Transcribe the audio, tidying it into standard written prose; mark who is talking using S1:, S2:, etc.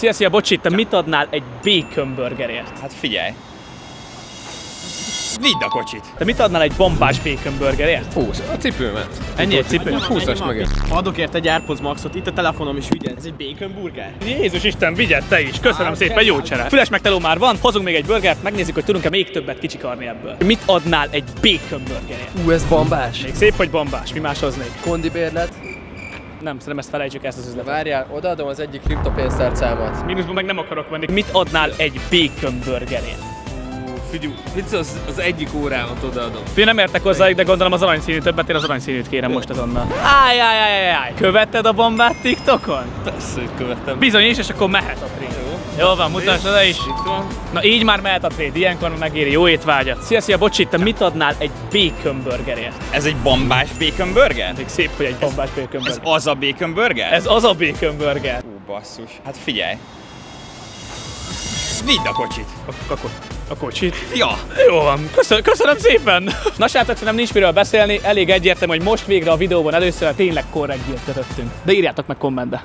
S1: Szia, bocsi, te mit adnál egy bacon burgerért?
S2: Hát figyelj. Vidd a kocsit.
S1: Te mit adnál egy bombás bacon burgerért?
S3: 20. A cipőmet.
S1: Ennyi egy cipő?
S3: 20-as meg.
S4: Ha adok érte egy AirPods Maxot, itt a telefonom is vigyázz. Ez egy bacon burger?
S1: Jézus Isten, vigyed te is! Köszönöm szépen, jó csere! Füles meg teló már van, hozunk még egy burgert, megnézzük, hogy tudunk-e még többet kicsikarni ebből. Mit adnál egy bacon burgerért?
S3: Ez bombás.
S1: Még szép, hogy bombás, mi más hoznék?
S3: Kondi bérlet.
S1: Nem, szerintem ezt felejtsük, ezt az üzletet.
S3: Várjál, odaadom az egyik kriptopénztárcámat.
S1: Mínuszban meg nem akarok menni. Mit adnál egy bacon burgerért?
S5: Figyelj, mit az egyik órámat odaadom.
S1: Én nem értek hozzájuk, de gondolom az aranyszínű többet, én az aranyszínűt kérem most azonnal. Áj. Követted a bombát TikTokon?
S5: Persze, hogy követem.
S1: Bizonyos, és akkor mehet a trade. Jó van, mutasd oda is.
S5: Itt van.
S1: Na így már mehet a trade, ilyenkor megéri, jó étvágyat. Szia, bocsi, te mit adnál egy bacon burgerért?
S2: Ez egy bombás bacon burger?
S1: Még szép, hogy egy bombás bacon
S2: Ez
S1: burger.
S2: az a bacon burger?
S1: Ez az a bacon burger.
S2: Ó, basszus. Hát figyelj. Vidd a kocsit.
S1: A kocsit?
S2: Ja.
S1: Jó van, köszönöm szépen! Na srácok, szerintem nincs miről beszélni, elég egyértelmű, hogy most végre a videóban először tényleg korrekt díjat kötöttünk. De írjátok meg kommentbe.